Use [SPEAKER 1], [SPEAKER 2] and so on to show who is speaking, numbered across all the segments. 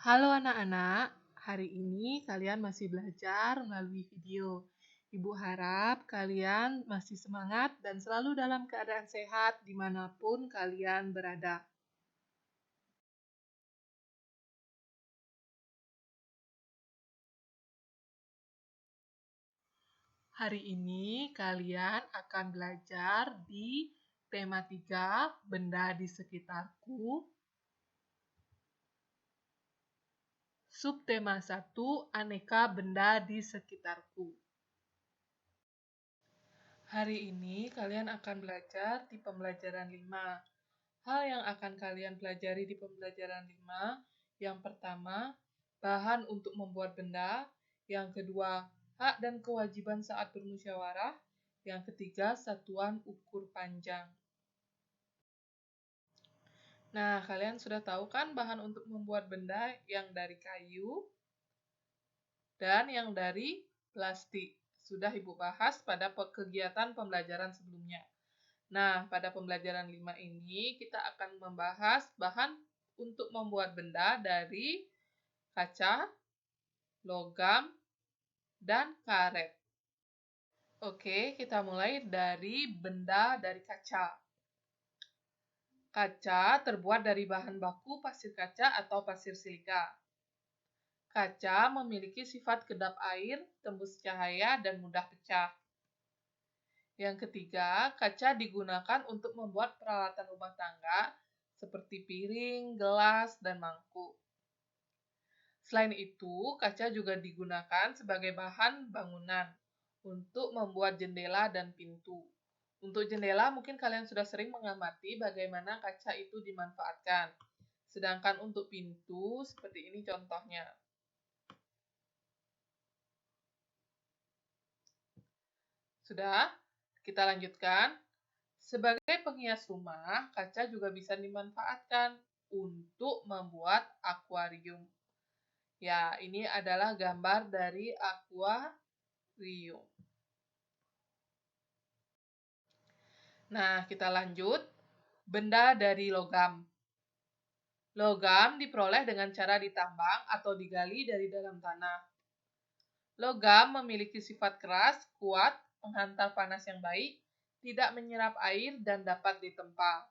[SPEAKER 1] Halo anak-anak, hari ini kalian masih belajar melalui video. Ibu harap kalian masih semangat dan selalu dalam keadaan sehat dimanapun kalian berada. Hari ini kalian akan belajar di tema 3, benda di sekitarku. Subtema 1, aneka benda di sekitarku. Hari ini kalian akan belajar di pembelajaran 5. Hal yang akan kalian pelajari di pembelajaran 5, yang pertama, bahan untuk membuat benda, yang kedua, hak dan kewajiban saat bermusyawarah, yang ketiga, satuan ukur panjang. Nah, kalian sudah tahu kan bahan untuk membuat benda yang dari kayu dan yang dari plastik. Sudah Ibu bahas pada kegiatan pembelajaran sebelumnya. Nah, pada pembelajaran 5 ini kita akan membahas bahan untuk membuat benda dari kaca, logam, dan karet. Oke, kita mulai dari benda dari kaca. Kaca terbuat dari bahan baku pasir kaca atau pasir silika. Kaca memiliki sifat kedap air, tembus cahaya, dan mudah pecah. Yang ketiga, kaca digunakan untuk membuat peralatan rumah tangga seperti piring, gelas, dan mangkuk. Selain itu, kaca juga digunakan sebagai bahan bangunan untuk membuat jendela dan pintu. Untuk jendela, mungkin kalian sudah sering mengamati bagaimana kaca itu dimanfaatkan. Sedangkan untuk pintu, seperti ini contohnya. Sudah? Kita lanjutkan. Sebagai penghias rumah, kaca juga bisa dimanfaatkan untuk membuat akuarium. Ya, ini adalah gambar dari akuarium. Nah, kita lanjut. Benda dari logam. Logam diperoleh dengan cara ditambang atau digali dari dalam tanah. Logam memiliki sifat keras, kuat, menghantar panas yang baik, tidak menyerap air, dan dapat ditempa.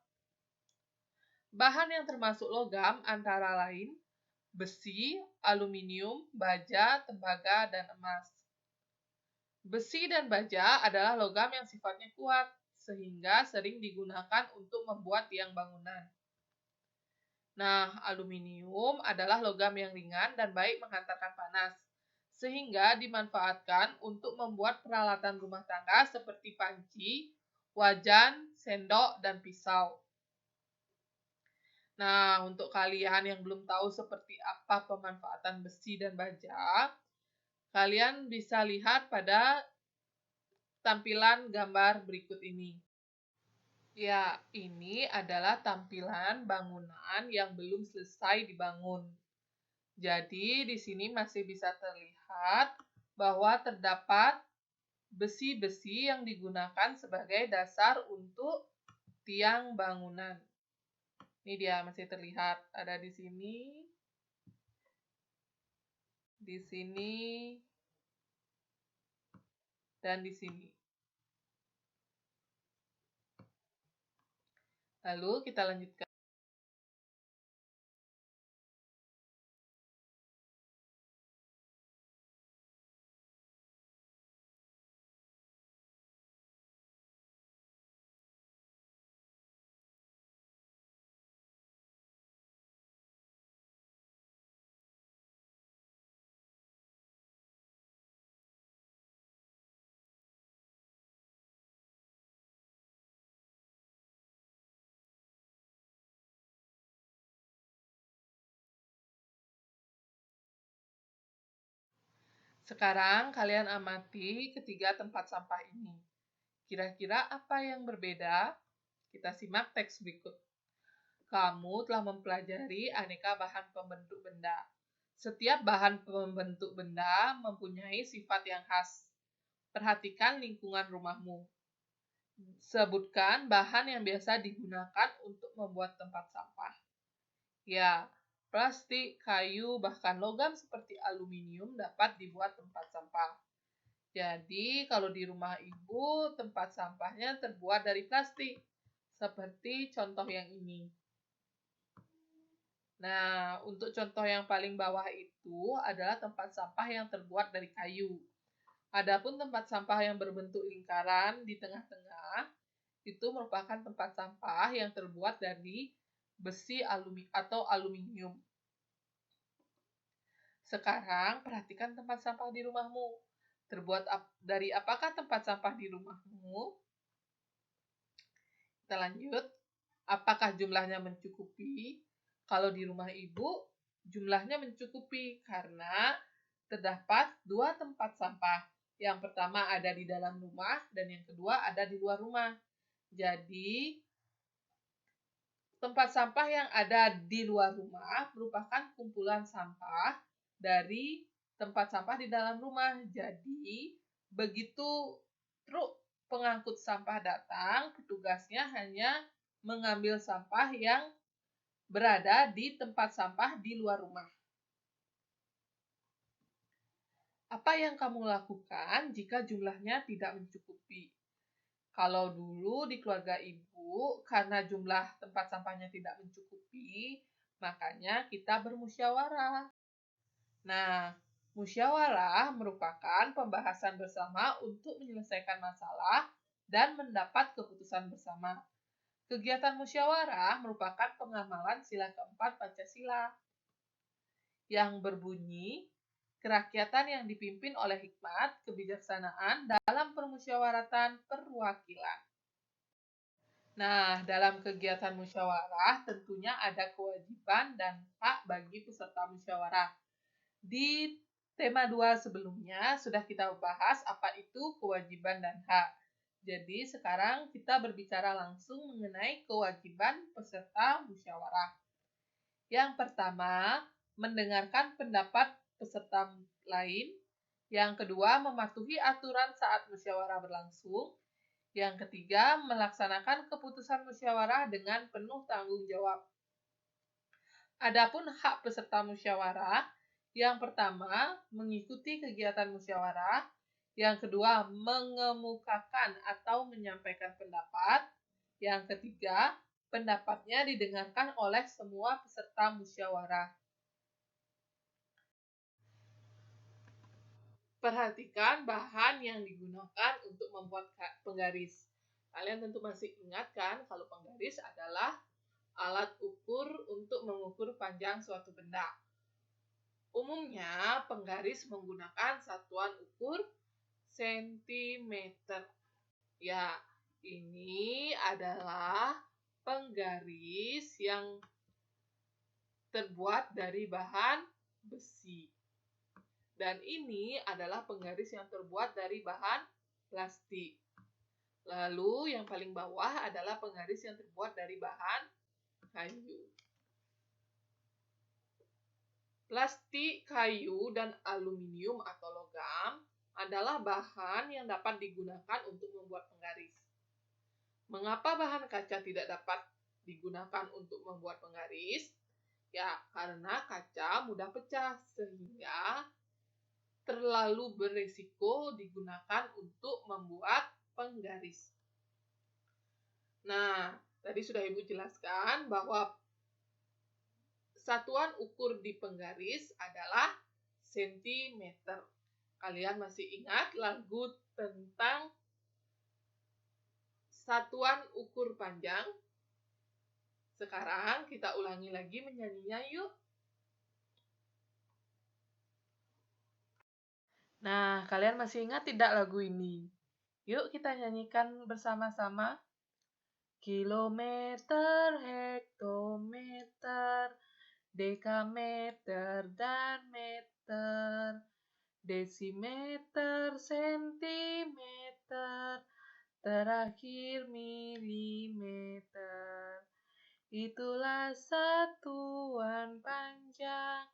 [SPEAKER 1] Bahan yang termasuk logam antara lain besi, aluminium, baja, tembaga, dan emas. Besi dan baja adalah logam yang sifatnya kuat, sehingga sering digunakan untuk membuat tiang bangunan. Nah, aluminium adalah logam yang ringan dan baik menghantarkan panas, sehingga dimanfaatkan untuk membuat peralatan rumah tangga seperti panci, wajan, sendok, dan pisau. Nah, untuk kalian yang belum tahu seperti apa pemanfaatan besi dan baja, kalian bisa lihat pada tampilan gambar berikut ini. Ya, ini adalah tampilan bangunan yang belum selesai dibangun. Jadi, di sini masih bisa terlihat bahwa terdapat besi-besi yang digunakan sebagai dasar untuk tiang bangunan. Ini dia masih terlihat ada di sini, dan di sini. Lalu kita lanjutkan. Sekarang kalian amati ketiga tempat sampah ini. Kira-kira apa yang berbeda? Kita simak teks berikut. Kamu telah mempelajari aneka bahan pembentuk benda. Setiap bahan pembentuk benda mempunyai sifat yang khas. Perhatikan lingkungan rumahmu. Sebutkan bahan yang biasa digunakan untuk membuat tempat sampah. Ya, Plastik, kayu, bahkan logam seperti aluminium dapat dibuat tempat sampah. Jadi, kalau di rumah ibu, tempat sampahnya terbuat dari plastik, seperti contoh yang ini. Nah, untuk contoh yang paling bawah itu adalah tempat sampah yang terbuat dari kayu. Adapun tempat sampah yang berbentuk lingkaran di tengah-tengah itu merupakan tempat sampah yang terbuat dari besi atau aluminium. Sekarang perhatikan tempat sampah di rumahmu. Terbuat dari apakah tempat sampah di rumahmu? Kita lanjut. Apakah jumlahnya mencukupi? Kalau di rumah ibu, jumlahnya mencukupi karena terdapat 2 tempat sampah. Yang pertama ada di dalam rumah dan yang kedua ada di luar rumah. Jadi, tempat sampah yang ada di luar rumah merupakan kumpulan sampah dari tempat sampah di dalam rumah. Jadi, begitu truk pengangkut sampah datang, petugasnya hanya mengambil sampah yang berada di tempat sampah di luar rumah. Apa yang kamu lakukan jika jumlahnya tidak mencukupi? Kalau dulu di keluarga ibu, karena jumlah tempat sampahnya tidak mencukupi, makanya kita bermusyawarah. Nah, musyawarah merupakan pembahasan bersama untuk menyelesaikan masalah dan mendapat keputusan bersama. Kegiatan musyawarah merupakan pengamalan sila keempat Pancasila yang berbunyi, kerakyatan yang dipimpin oleh hikmat, kebijaksanaan dalam permusyawaratan perwakilan. Nah, dalam kegiatan musyawarah tentunya ada kewajiban dan hak bagi peserta musyawarah. Di tema 2 sebelumnya sudah kita bahas apa itu kewajiban dan hak. Jadi sekarang kita berbicara langsung mengenai kewajiban peserta musyawarah. Yang pertama, mendengarkan pendapat peserta lain. Yang kedua, mematuhi aturan saat musyawarah berlangsung. Yang ketiga, melaksanakan keputusan musyawarah dengan penuh tanggung jawab. Adapun hak peserta musyawarah, yang pertama, mengikuti kegiatan musyawarah. Yang kedua, mengemukakan atau menyampaikan pendapat. Yang ketiga, pendapatnya didengarkan oleh semua peserta musyawarah. Perhatikan bahan yang digunakan untuk membuat penggaris. Kalian tentu masih ingat kan kalau penggaris adalah alat ukur untuk mengukur panjang suatu benda. Umumnya penggaris menggunakan satuan ukur sentimeter. Ya, ini adalah penggaris yang terbuat dari bahan besi. Dan ini adalah penggaris yang terbuat dari bahan plastik. Lalu yang paling bawah adalah penggaris yang terbuat dari bahan kayu. Plastik, kayu, dan aluminium atau logam adalah bahan yang dapat digunakan untuk membuat penggaris. Mengapa bahan kaca tidak dapat digunakan untuk membuat penggaris? Ya, karena kaca mudah pecah sehingga terlalu berisiko digunakan untuk membuat penggaris. Nah, tadi sudah Ibu jelaskan bahwa satuan ukur di penggaris adalah sentimeter. Kalian masih ingat lagu tentang satuan ukur panjang? Sekarang kita ulangi lagi menyanyinya yuk. Nah, kalian masih ingat tidak lagu ini? Yuk kita nyanyikan bersama-sama. Kilometer, hektometer, dekameter, dan meter, desimeter, sentimeter, terakhir milimeter. Itulah satuan panjang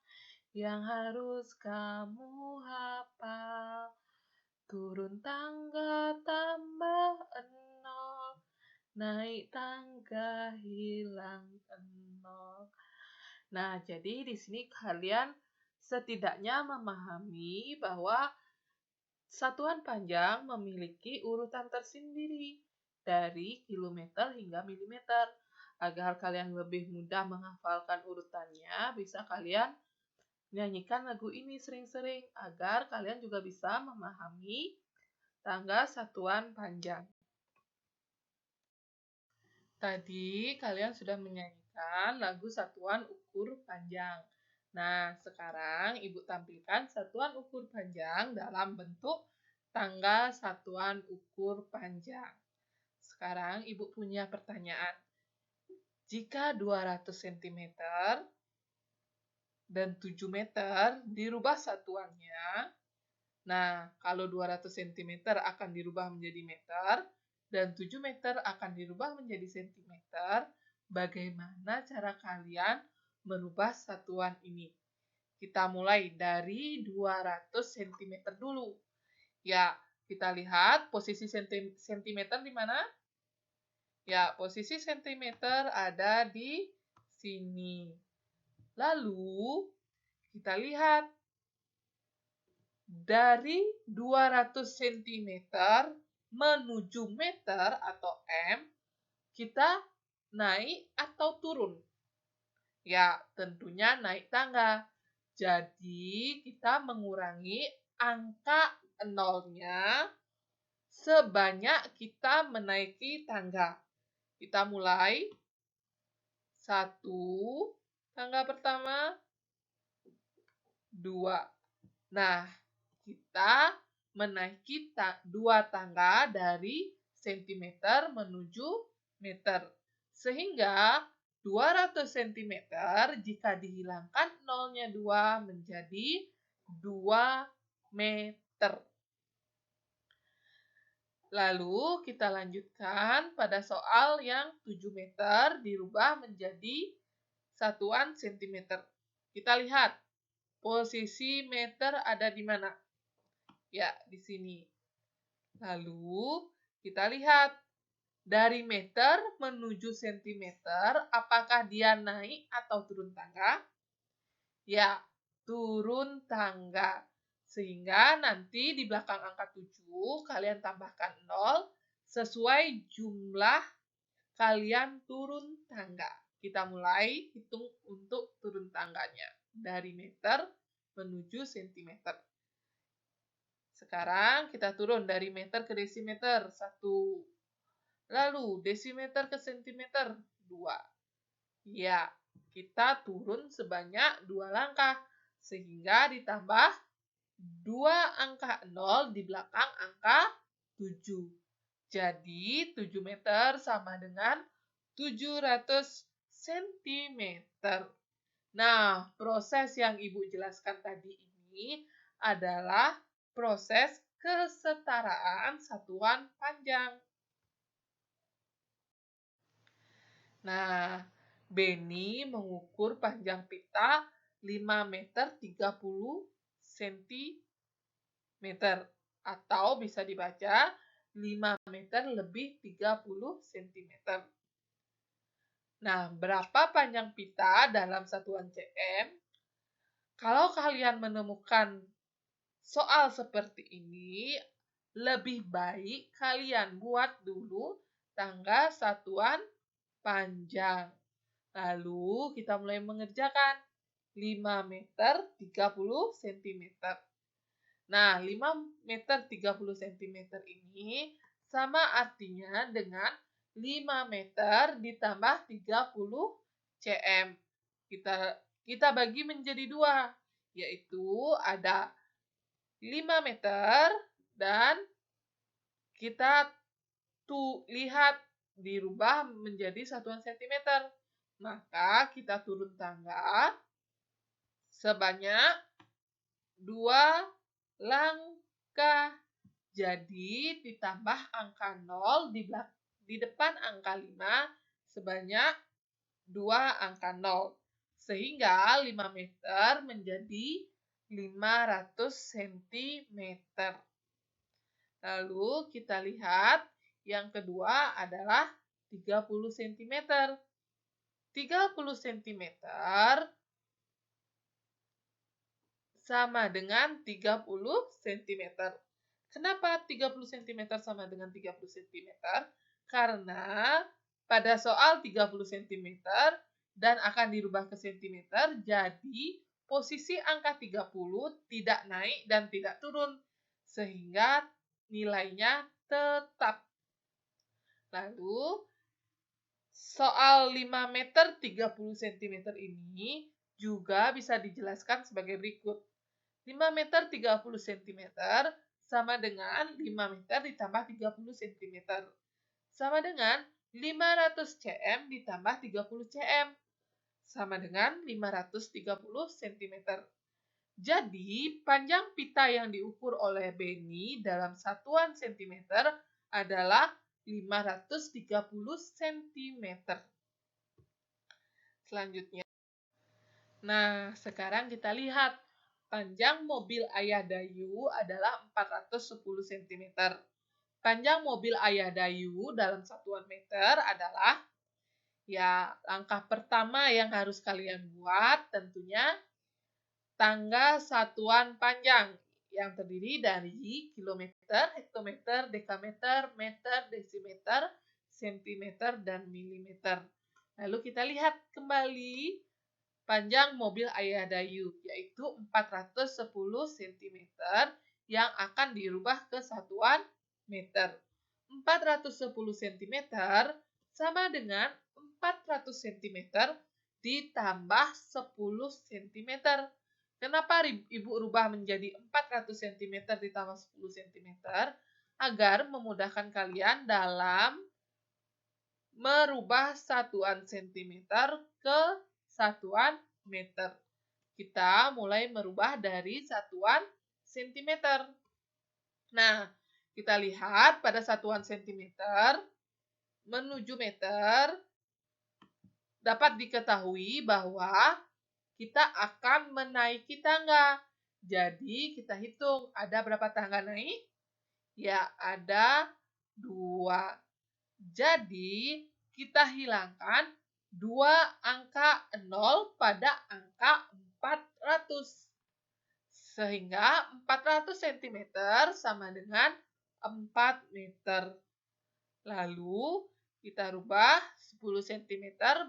[SPEAKER 1] yang harus kamu hafal. Turun tangga tambah 0, naik tangga hilang 0. Nah, jadi di sini kalian setidaknya memahami bahwa satuan panjang memiliki urutan tersendiri dari kilometer hingga milimeter. Agar kalian lebih mudah menghafalkan urutannya, bisa kalian nyanyikan lagu ini sering-sering agar kalian juga bisa memahami tangga satuan panjang. Tadi kalian sudah menyanyikan lagu satuan ukur panjang. Nah, sekarang Ibu tampilkan satuan ukur panjang dalam bentuk tangga satuan ukur panjang. Sekarang Ibu punya pertanyaan. Jika 200 cm dan 7 meter dirubah satuannya, nah kalau 200 cm akan dirubah menjadi meter, dan 7 meter akan dirubah menjadi sentimeter, bagaimana cara kalian merubah satuan ini? Kita mulai dari 200 cm dulu. Ya, kita lihat posisi sentimeter di mana? Ya, posisi sentimeter ada di sini. Lalu, kita lihat dari 200 cm menuju meter atau M, kita naik atau turun? Ya, tentunya naik tangga. Jadi, kita mengurangi angka nolnya sebanyak kita menaiki tangga. Kita mulai. 1, tangga pertama, 2. Nah, kita menaiki 2 tangga dari sentimeter menuju meter. Sehingga 200 cm jika dihilangkan nolnya 2 menjadi 2 meter. Lalu kita lanjutkan pada soal yang 7 meter dirubah menjadi satuan sentimeter. Kita lihat posisi meter ada di mana? Ya, di sini. Lalu kita lihat dari meter menuju sentimeter, apakah dia naik atau turun tangga? Ya, turun tangga. Sehingga nanti di belakang angka 7, kalian tambahkan 0 sesuai jumlah kalian turun tangga. Kita mulai hitung untuk turun tangganya. Dari meter menuju sentimeter. Sekarang kita turun dari meter ke desimeter. 1. Lalu desimeter ke sentimeter. 2. Ya, kita turun sebanyak 2 langkah. Sehingga ditambah 2 angka 0 di belakang angka 7. Jadi 7 meter sama dengan 700 cm. Nah, proses yang Ibu jelaskan tadi ini adalah proses kesetaraan satuan panjang. Nah, Beni mengukur panjang pita 5 meter 30 cm atau bisa dibaca 5 meter lebih 30 cm. Nah, berapa panjang pita dalam satuan cm? Kalau kalian menemukan soal seperti ini, lebih baik kalian buat dulu tangga satuan panjang. Lalu kita mulai mengerjakan 5 meter 30 cm. Nah, 5 meter 30 cm ini sama artinya dengan 5 meter ditambah 30 cm. Kita bagi menjadi 2, yaitu ada 5 meter dan kita lihat dirubah menjadi satuan sentimeter. Maka kita turun tangga sebanyak 2 langkah. Jadi ditambah angka 0 di depan angka 5 sebanyak 2 angka 0. Sehingga 5 meter menjadi 500 cm. Lalu kita lihat yang kedua adalah 30 cm. 30 cm sama dengan 30 cm. Kenapa 30 cm sama dengan 30 cm? Karena pada soal 30 cm dan akan dirubah ke cm, jadi posisi angka 30 tidak naik dan tidak turun, sehingga nilainya tetap. Lalu, soal 5 meter 30 cm ini juga bisa dijelaskan sebagai berikut. 5 meter 30 cm sama dengan 5 meter ditambah 30 cm. Sama dengan 500 cm ditambah 30 cm. Sama dengan 530 cm. Jadi, panjang pita yang diukur oleh Benny dalam satuan cm adalah 530 cm. Selanjutnya. Nah, sekarang kita lihat. Panjang mobil Ayah Dayu adalah 410 cm. Panjang mobil Ayah Dayu dalam satuan meter adalah, langkah pertama yang harus kalian buat tentunya tangga satuan panjang yang terdiri dari kilometer, hektometer, dekameter, meter, desimeter, sentimeter, dan milimeter. Lalu kita lihat kembali panjang mobil Ayah Dayu, yaitu 410 cm yang akan dirubah ke satuan meter. 410 cm sama dengan 400 cm ditambah 10 cm. Kenapa Ibu rubah menjadi 400 cm ditambah 10 cm? Agar memudahkan kalian dalam merubah satuan cm ke satuan meter. Kita mulai merubah dari satuan cm. Nah, kita lihat pada satuan cm menuju meter dapat diketahui bahwa kita akan menaiki tangga. Jadi, kita hitung ada berapa tangga naik? Ya, ada 2. Jadi, kita hilangkan 2 angka 0 pada angka 400. Sehingga 400 cm sama dengan 4 meter. Lalu, kita rubah 10 cm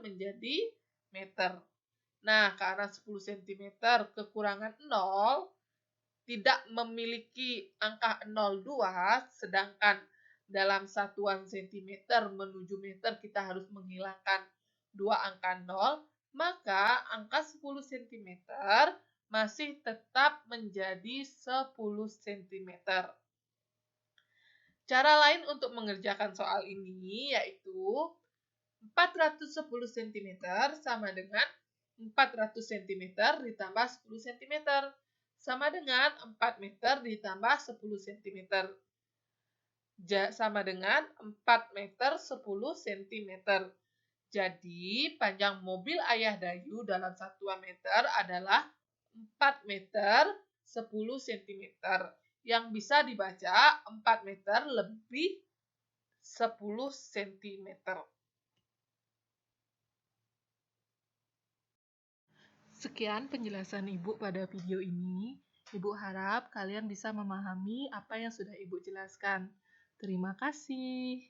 [SPEAKER 1] menjadi meter. Nah, karena 10 cm kekurangan 0, tidak memiliki angka 02, sedangkan dalam satuan cm menuju meter kita harus menghilangkan 2 angka 0, maka angka 10 cm masih tetap menjadi 10 cm. Cara lain untuk mengerjakan soal ini yaitu 410 cm sama dengan 400 cm ditambah 10 cm sama dengan 4 meter ditambah 10 cm. Sama dengan 4 meter 10 cm. Jadi, panjang mobil Ayah Dayu dalam satuan meter adalah 4 meter 10 cm. Yang bisa dibaca 4 meter lebih 10 cm. Sekian penjelasan Ibu pada video ini. Ibu harap kalian bisa memahami apa yang sudah Ibu jelaskan. Terima kasih.